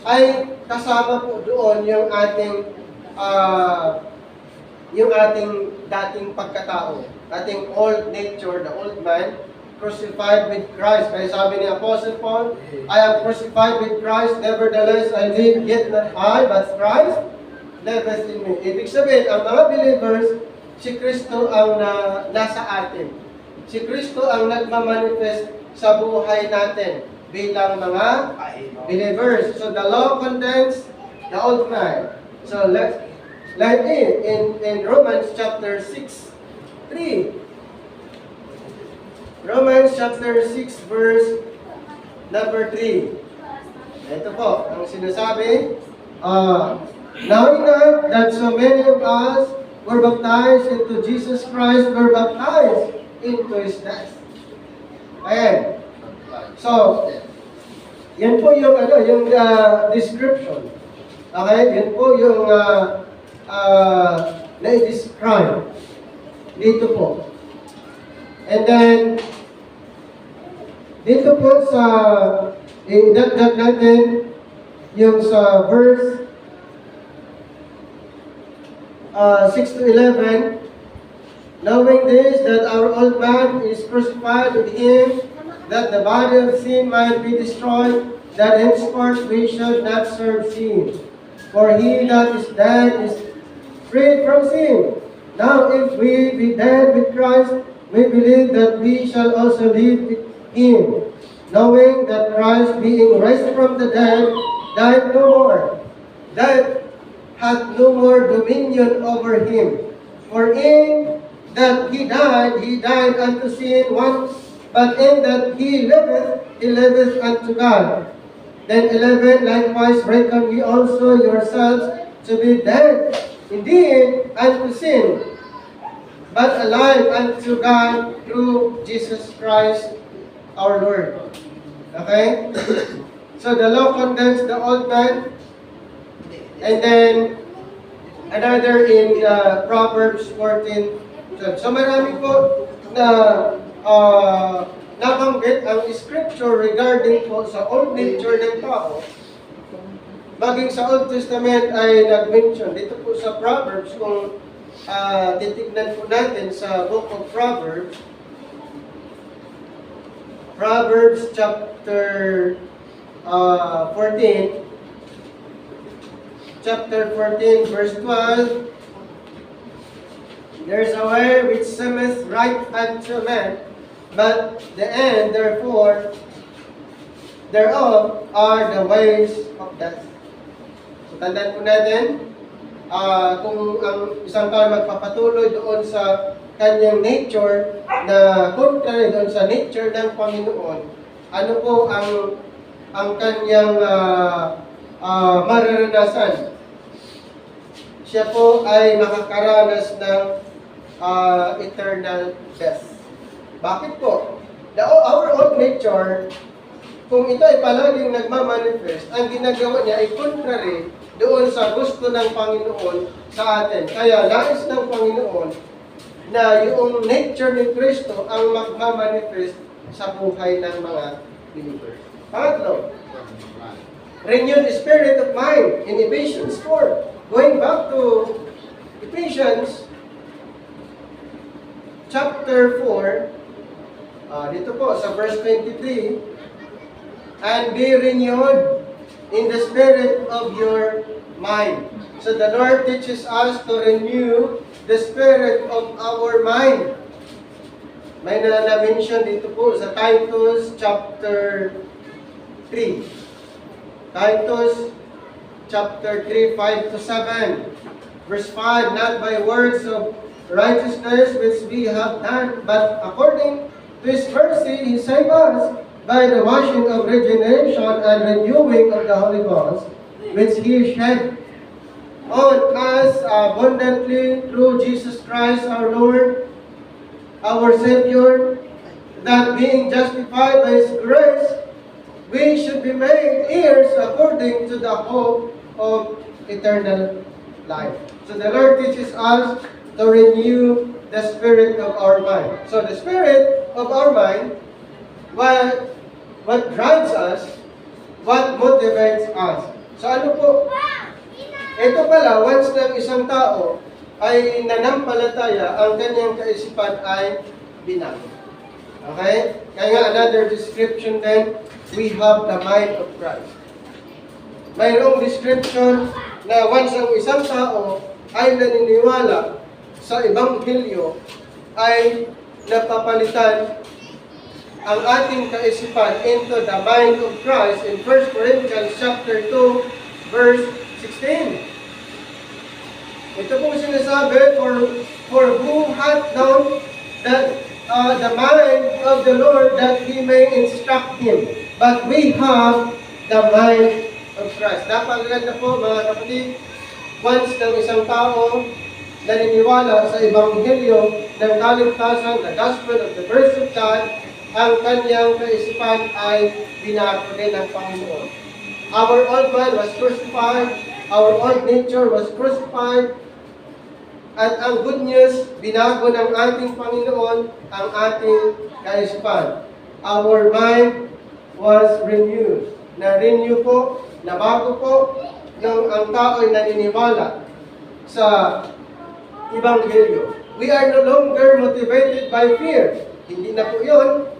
ay kasama po doon yung ating dating pagkatao, ating old nature, the old man, crucified with Christ. Kaya sabi ni Apostle Paul, I am crucified with Christ, nevertheless I live, yet not I, but Christ liveth in me. Ibig sabihin, ang mga believers, si Kristo ang nasa atin. Si Kristo ang nagmamanifest sa buhay natin bilang mga believers. So the law condemns the old man. So let's in Romans chapter 6:3. Romans chapter 6 verse number 3. Ito po, ang sinasabi, knowing not that so many of us were baptized into Jesus Christ, were baptized into His death. Ayan. So, yan po yung description. Okay? Yan po yung na-describe dito po. And then, dito po sa idagdag natin yung sa verse 6 to 11, knowing this, that our old man is crucified with Him, that the body of sin might be destroyed, that henceforth we should not serve sin. For he that is dead is freed from sin. Now if we be dead with Christ, we believe that we shall also live with Him, knowing that Christ, being raised from the dead, died no more. Death hath no more dominion over Him. For in that He died unto sin once, but in that He liveth unto God. Then 11, likewise reckon ye also yourselves to be dead indeed unto sin, but alive unto God through Jesus Christ our Lord. Okay? So the law condemns the old man, and then another in Proverbs 14. So marami po na nabanggit ang scripture regarding po sa old nature ng tao. Maging sa Old Testament ay nag-mention dito po sa Proverbs, kung titignan po natin sa book of Proverbs, Proverbs chapter 14, verse 12, there is a way which seemeth right unto man, but the end thereof are the ways of death. So tandaan po natin, kung ang isang tao magpapatuloy doon sa kanyang nature na contrary doon sa nature ng Panginoon, ano po ang kanyang mararanasan? Siya po ay makakaranas ng eternal death. Bakit po? Our old nature, kung ito ay palaging nagmamanifest, ang ginagawa niya ay contrary doon sa gusto ng Panginoon sa atin. Kaya nais ng Panginoon na yung nature ni Kristo ang magmamanifest sa buhay ng mga believers. Pangatlo, renewed spirit of mind in Ephesians 4. Going back to Ephesians chapter 4, dito po sa verse 23, and be renewed in the spirit of your mind. So the Lord teaches us to renew the spirit of our mind. May na-mention dito po sa Titus chapter 3. Titus chapter 3, 5 to 7. Verse 5, not by words of righteousness which we have done, but according to His mercy He saved us by the washing of regeneration and renewing of the Holy Ghost, which He shed on us abundantly through Jesus Christ our Lord, our Savior, that being justified by His grace, we should be made heirs according to the hope of eternal life. So the Lord teaches us to renew the spirit of our mind. So the spirit of our mind, what drives us, what motivates us. So ano po? Ito pala, once ng isang tao ay nanampalataya, ang kanyang kaisipan ay binago. Okay? Kaya nga another description then, we have the mind of Christ. Mayroong description na once ang isang tao ay naniniwala sa Ebanghelyo, ay napapalitan ang ating kaisipan into the mind of Christ in 1 Corinthians chapter 2, verse 16. Ito pong sinasabi, for who hath known that the mind of the Lord that He may instruct him. But we have the mind of Christ. Napakaganda po mga kapatid, once ng isang tao naniniwala sa Ebanghelyo ng kaligtasan, the gospel of the mercy of God, ang kanyang kaisipan ay binago din ng Panginoon. Our old man was crucified, our old nature was crucified, at ang good news, binago ng ating Panginoon ang ating kaisipan. Our mind was renewed. Na-renew po, nabago po, nung ang tao ay naniniwala sa Ebanghelyo. We are no longer motivated by fear. Hindi na po yun.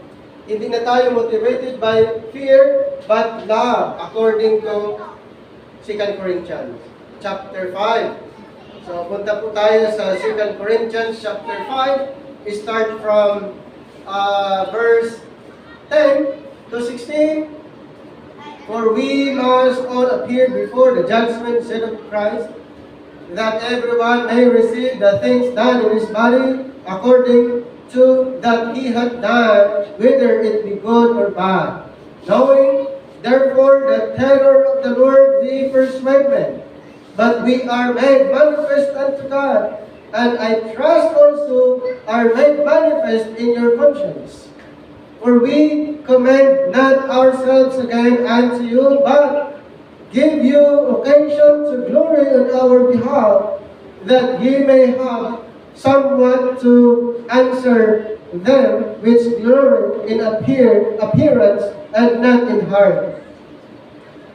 Hindi na tayo motivated by fear, but love, according to 2 Corinthians chapter 5. So, punta po tayo sa 2 Corinthians chapter 5. Start from verse 10 to 16. For we must all appear before the judgment seat of Christ, that everyone may receive the things done in his body according to that he hath done, whether it be good or bad. Knowing, therefore, the terror of the Lord be persuaded. But we are made manifest unto God, and I trust also are made manifest in your conscience. For we commend not ourselves again unto you, but give you occasion to glory on our behalf, that ye may have somewhat to answer them which glory in appearance and not in heart.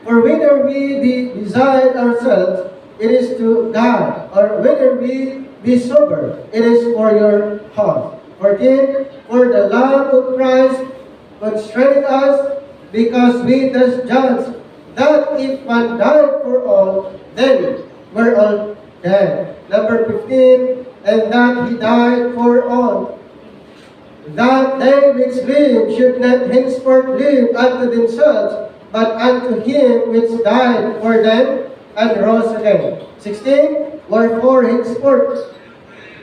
For whether we be beside ourselves, it is to God, or whether we be sober, it is for your cause. 14, for the love of Christ constrained us, because we thus judge that if one died for all, then we're all dead. Number 15, and that he died for all, that they which live should not henceforth live unto themselves, but unto him which died for them and rose again. 16, wherefore henceforth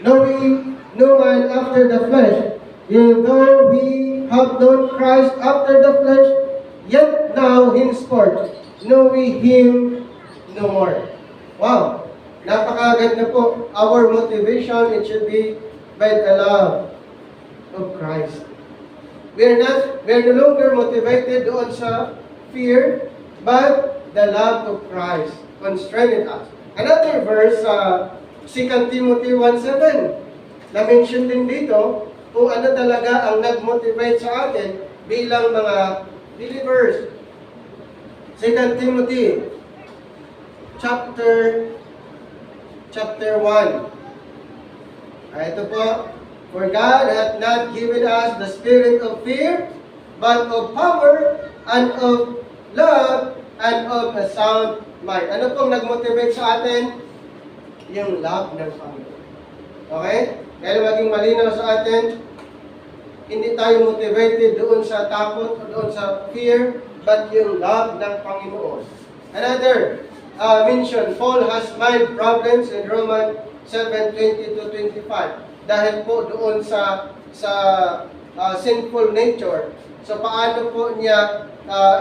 knowing no man after the flesh, yet though we have known Christ after the flesh, yet now henceforth know we him no more. Wow! Napakaganda po. Our motivation, it should be by the love of Christ. We're no longer motivated doon sa fear, but the love of Christ constrained us. Another verse, 2 Timothy 1:7, na-mention din dito kung ano talaga ang nag-motivate sa atin bilang mga believers. 2 Timothy chapter 1. Ito po, for God hath not given us the spirit of fear, but of power, and of love, and of a sound mind. Ano pong nag-motivate sa atin? Yung love ng Panginoon. Okay? Kaya maging malinaw sa atin, hindi tayo motivated doon sa takot o doon sa fear, but yung love ng Panginoon. Another mention, Paul has mind problems in Romans 7:20-25. Dahil po doon sa sinful nature. So paano po niya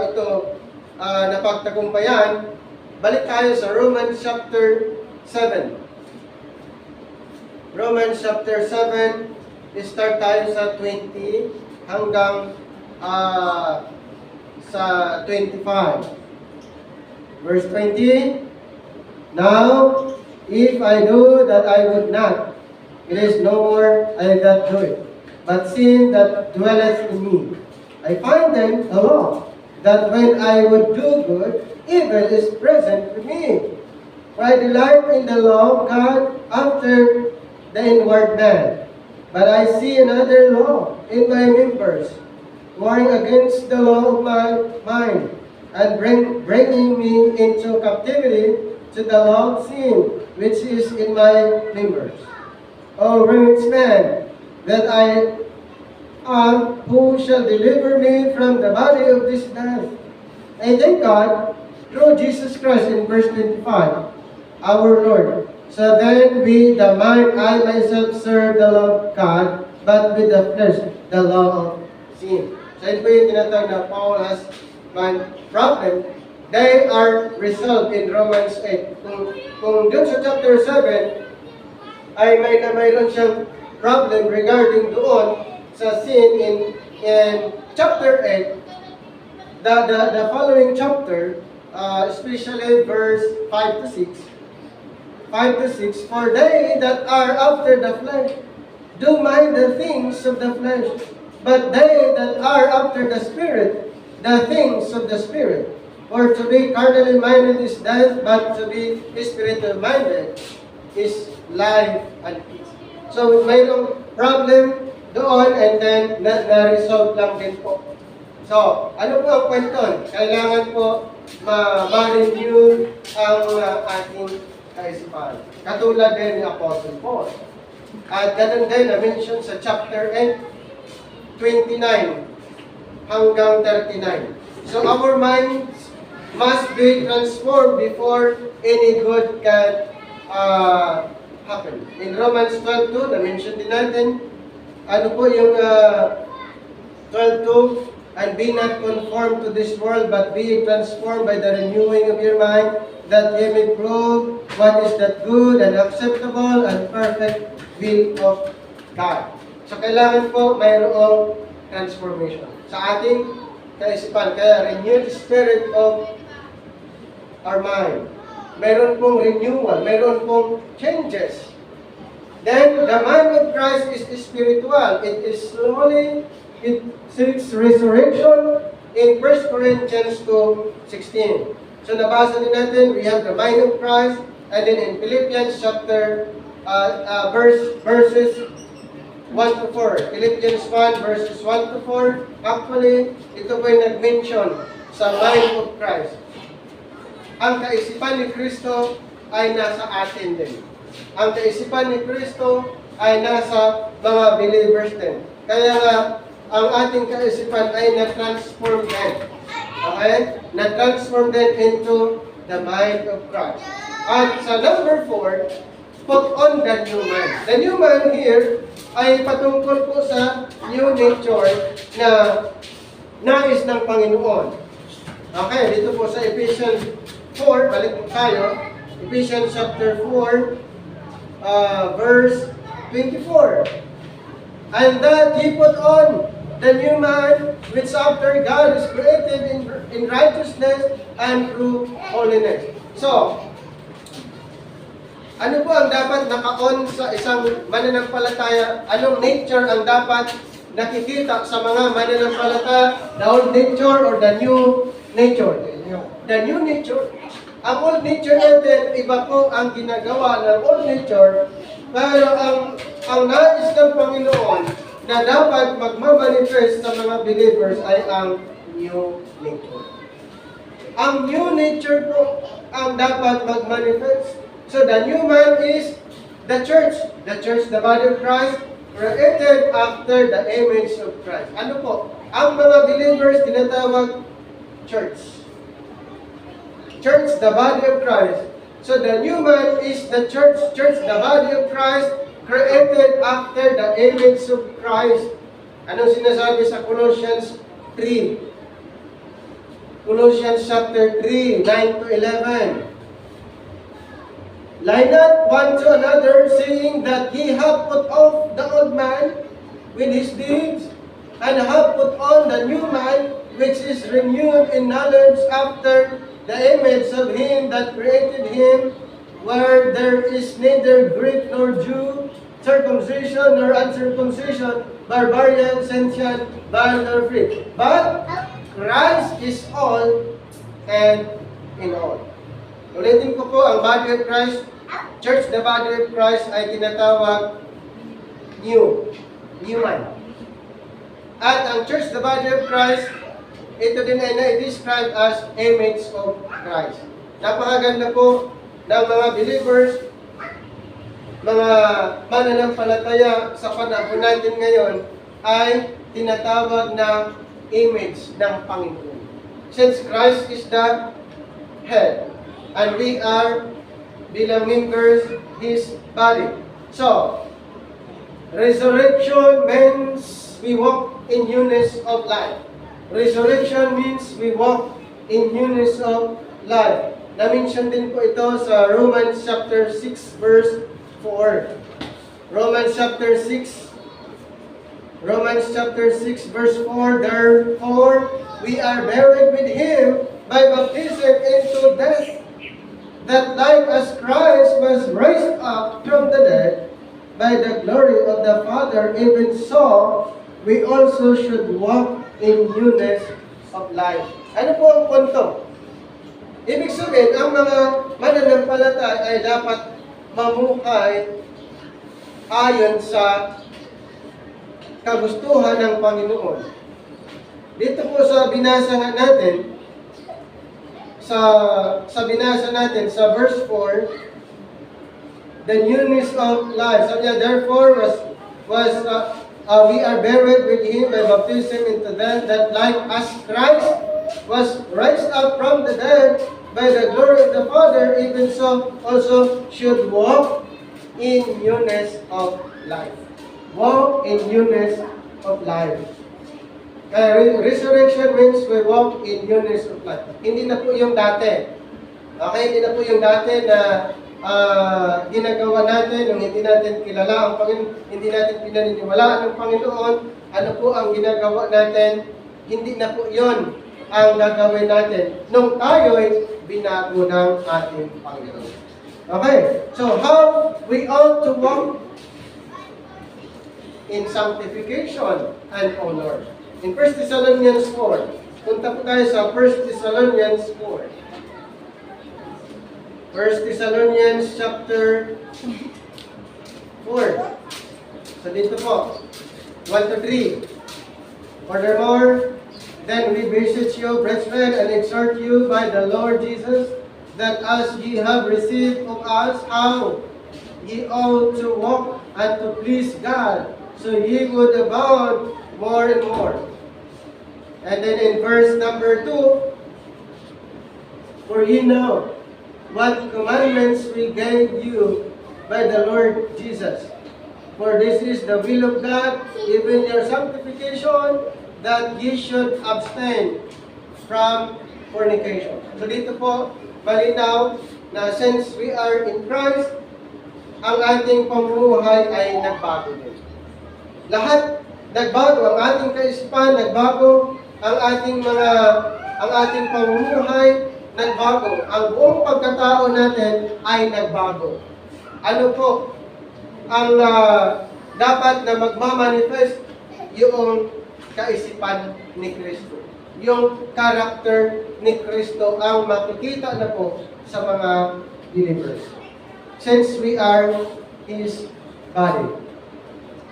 ito napagtagumpayan? Balik tayo sa Romans chapter 7. Romans chapter 7, start tayo sa 20 hanggang sa 25. Verse 20, now, if I do that I would not, it is no more I that do it, but sin that dwelleth in me. I find then a law, that when I would do good, evil is present with me. For I delight in the law of God after the inward man. But I see another law in my members, warring against the law of my mind, and bringing me into captivity to the law of sin, which is in my members. O wretched man, that I am, who shall deliver me from the body of this death? I thank God through Jesus Christ in verse 25, our Lord. So then with the mind I myself serve the law of God, but with the flesh the law of sin. So ito yung tinatawag na Paul has man problem. They are resolved in Romans 8. Kung dun sa chapter 7, ay mayroon siyang problem regarding doon sa sin in chapter 8, the following chapter, especially verse 5 to 6, for they that are after the flesh do mind the things of the flesh, but they that are after the Spirit, the things of the Spirit. For to be carnally minded is death, but to be spiritually minded is life and peace. So mayroong problem doon and then na-resolve lang din po. So, ano po ang kwento? Kailangan po ma-renew ang ating kaisipan. Katulad din ni Apostle Paul. At ganun din na-mention sa chapter 8, 29 hanggang 39. So our minds must be transformed before any good can happen. In Romans 12:2, na-mention din natin, ano po yung 12:2, and be not conformed to this world, but be transformed by the renewing of your mind, that ye may prove what is that good and acceptable and perfect will of God. So kailangan po mayroong transformation sa ating kaisipan. Kaya renew the spirit of our mind. Meron pong renewal, meron pong changes. Then, the mind of Christ is spiritual. It is slowly, it seeks resurrection in 1 Corinthians 2:16. So, nabasa din natin, we have the mind of Christ, and then in Philippians chapter, verses 1 to 4. Philippians 1, verses 1 to 4. Actually, ito po yung nag-mention sa mind of Christ. Ang kaisipan ni Kristo ay nasa atin din. Ang kaisipan ni Kristo ay nasa mga believers din. Kaya nga, ang ating kaisipan ay na-transform din. Okay? Na-transform din into the mind of Christ. At sa number 4, put on the new man. The new man here ay patungkol po sa new nature na nais ng Panginoon. Okay, dito po sa Ephesians 4, balik po tayo. Ephesians chapter 4, verse 24. And that ye put on the new man, which after God is created in righteousness and true holiness. So, ano po ang dapat naka-on sa isang mananampalataya? Anong nature ang dapat nakikita sa mga mananampalataya? The old nature or the new nature? The new nature. Ang old nature natin, iba po ang ginagawa ng old nature, pero ang nais ng Panginoon na dapat magmamanifest sa mga believers ay ang new nature. Ang new nature po ang dapat magmanifest. So the new man is the church. The church, the body of Christ, created after the image of Christ. Ano po? Ang mga believers tinatawag church. Church, the body of Christ. So the new man is the church. Church, the body of Christ, created after the image of Christ. Anong sinasabi sa Colossians 3? Colossians chapter 3, 9 to 11. Lie not one to another, saying that ye have put off the old man with his deeds, and have put on the new man, which is renewed in knowledge after the image of him that created him, where there is neither Greek nor Jew, circumcision nor uncircumcision, barbarian, Scythian, bond nor free. But Christ is all and in all. Ulitin ko po, ang body of Christ, church na body of Christ ay tinatawag new man. At ang church na body of Christ, ito din ay na-describe as image of Christ. Napakaganda po ng mga believers, mga mananampalataya sa panahon natin ngayon ay tinatawag na image ng Panginoon. Since Christ is the head and we are bilang members His body. So, resurrection means we walk in newness of life. Resurrection means we walk in newness of life. Na-mention din po ito sa Romans chapter 6 verse 4. Romans chapter 6 verse 4, therefore we are buried with Him by baptism into death, that like as Christ was raised up from the dead by the glory of the Father, even so we also should walk in newness of life. Ano po ang punto? Ibig sabihin, ang mga mananampalataya ay dapat mamuhay ayon sa kagustuhan ng Panginoon. Dito po sa binasa natin, sa binasa natin sa verse 4, the newness of life. So yeah, therefore we are buried with Him by baptism into death, that like as Christ was raised up from the dead by the glory of the Father, even so also should walk in newness of life. Walk in newness of life. Resurrection means we walk in newness of life. Hindi na po yung dati. Okay, hindi na po yung dati na ginagawa natin nung hindi natin kilala ang Panginoon, hindi natin pinaniniwalaan ng Panginoon. Ano po ang ginagawa natin? Hindi na po yun ang gagawin natin nung tayo'y binago ng ating Panginoon. Okay, so how we ought to walk in sanctification and honor. In 1 Thessalonians 4, punta po tayo sa 1 Thessalonians 4. 1 Thessalonians chapter 4. So dito po, 1 to 3. Furthermore, then we beseech you, brethren, and exhort you by the Lord Jesus, that as ye have received of us how ye ought to walk and to please God, so ye would abound more and more. And then in verse number 2, for ye know what commandments we gave you by the Lord Jesus. For this is the will of God, even your sanctification, that ye should abstain from fornication. So dito po, malinaw na since we are in Christ, ang ating pamumuhay ay nagbago din. Lahat nagbago, ang ating kaisipan nagbago, ang ating pamumuhay nagbago, ang buong pagkatao natin ay nagbago. Ano po ang dapat na magmamanifest? Yung kaisipan ni Kristo. Yung character ni Kristo ang makikita na po sa mga believers. Since we are His body.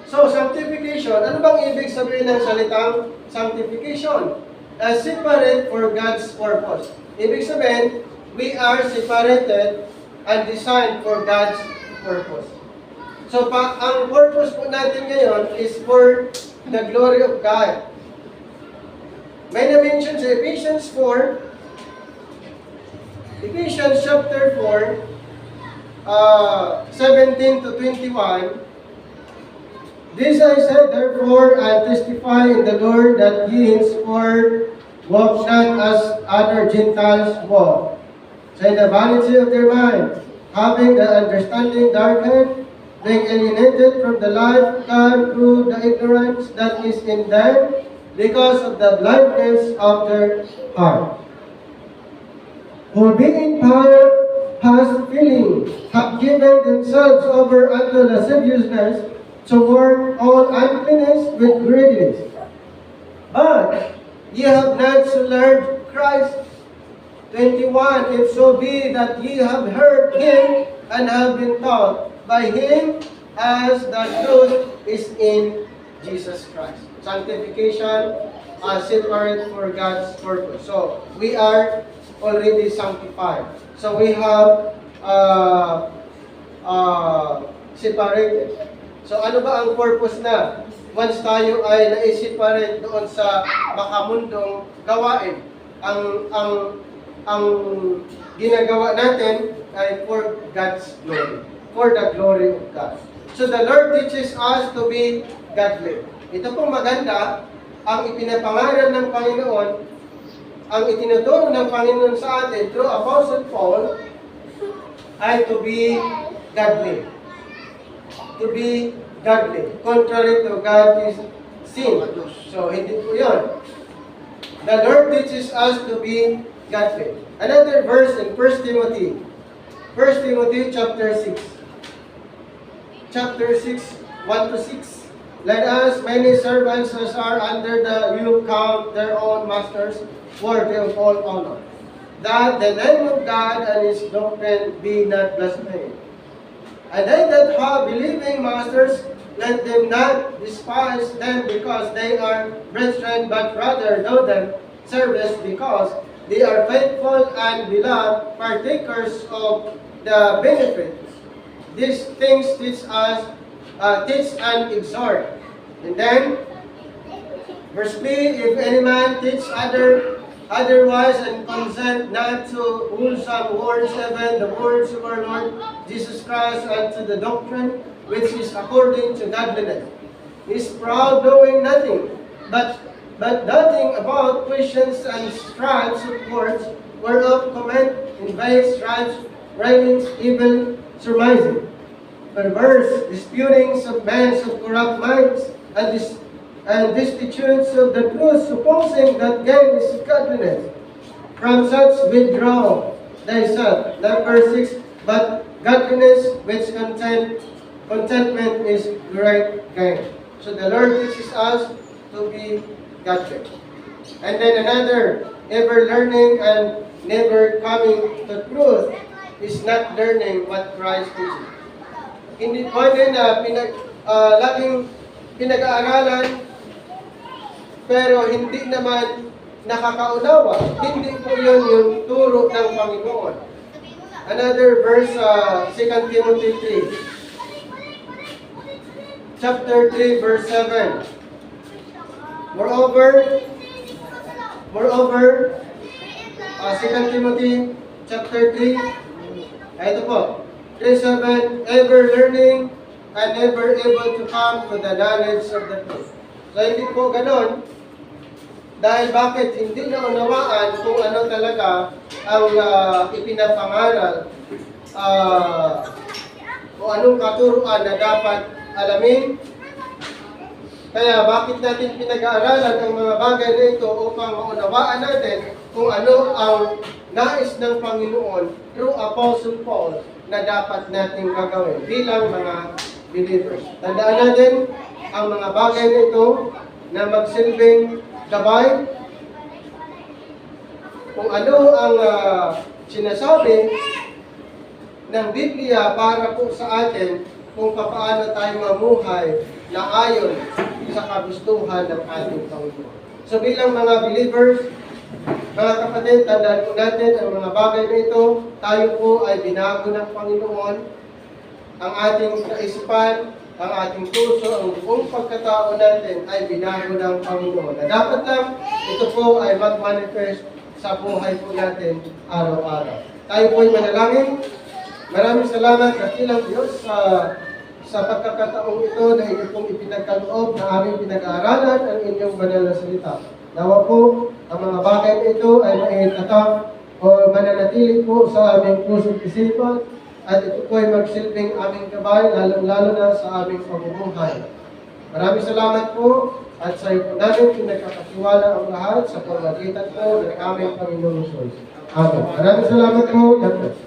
So, sanctification, ano bang ibig sabihin ng salitang sanctification? Separate for God's purpose. Ibig sabihin, we are separated and designed for God's purpose. So, ang purpose po natin ngayon is for the glory of God. May na-mention sa Ephesians 4, Ephesians chapter 4, 17 to 21, this I said, therefore, I testify in the Lord that ye henceforth walk not as other Gentiles walk, so in the vanity of their mind, having the understanding darkened, being alienated from the life of God through the ignorance that is in them, because of the blindness of their heart. Who being past feeling, have given themselves over unto lasciviousness, to work all uncleanness with greediness. But ye have not so learned Christ, 21, if so be that ye have heard him and have been taught by him as the truth is in Jesus Christ. Sanctification, separate for God's purpose. So, we are already sanctified. So, we have separated. So, ano ba ang purpose na? Once tayo ay na-separate doon sa makamundong gawain, ang ginagawa natin ay for God's glory, for the glory of God. So the Lord teaches us to be godly. Ito pong maganda, ang ipinapangaral ng Panginoon, ang itinuturo ng Panginoon sa atin through Apostle Paul ay to be godly. To be godly. Contrary to God is sin. So hindi po yun. The Lord teaches us to be godly. Another verse in 1 Timothy. 1 Timothy chapter 6. Chapter 6, 1 to 6. Let us, many servants as are under the yoke, count their own masters worthy of all honor, that the name of God and His doctrine be not blasphemed. And they that have believing masters, let them not despise them because they are brethren, but rather know them service because they are faithful and beloved, partakers of the benefits. These things teach us, teach and exhort. And then, verse 3, if any man teach otherwise and consent not to wholesome words, even the words of our Lord Jesus Christ, unto the doctrine which is according to godliness, is proud, knowing nothing, but nothing about questions and strifes of words, whereof comment, invades, strifes, writings, evil surmising, perverse disputings of men of corrupt minds, and destitutes of the truth, supposing that gain is godliness. From such withdraw thyself. Number 6, but godliness which contentment is great gain. So the Lord teaches us to be godly. And then another, ever learning and never coming to truth is not learning what Christ teaches. Hindi pwede na laging pinag-aaralan pero hindi naman nakakaunawa. Hindi po yun yung turo ng Panginoon. Another verse, 2 Timothy 3. Chapter 3, verse 7. Moreover, 2 Timothy chapter 3, ito po, 3:7, ever learning and never able to come to the knowledge of the truth. So hindi po ganon, dahil bakit hindi na unawaan kung ano talaga ang ipinapangaral, o anong katuruan na dapat alamin. Kaya bakit natin pinag-aaralan ang mga bagay na ito upang maunawaan natin kung ano ang nais ng Panginoon through Apostle Paul na dapat nating gagawin bilang mga believers. Tandaan natin ang mga bagay na ito na magsilbing gabay kung ano ang sinasabi ng Biblia para po sa atin kung paano tayo mamuhay na ayon sa kagustuhan ng ating Panginoon. So bilang mga believers, mga kapatid, tandaan po natin ang mga bagay na ito. Tayo po ay binago ng Panginoon. Ang ating kaisipan, ang ating puso, ang buong pagkatao natin ay binago ng Panginoon. Na dapat lang ito po ay mag-manifest sa buhay po natin araw-araw. Tayo po ay manalangin. Maraming salamat dakilang Diyos sa pagkakataong ito na inyo pong ipinagkaloob na aming pinag-aaralan ang inyong banal na salita. Nawa po, ang mga bagay na ito ay maitatak o mananatili po sa aming pusong isipan at ito po ay magsilbing aming gabay, lalong-lalo na sa aming pamumuhay. Maraming salamat po at sa iyo po namin pinagkakatiwala ang lahat sa pamagitan po ng aming Panginoong Jesus. Amen. Maraming salamat po. God bless.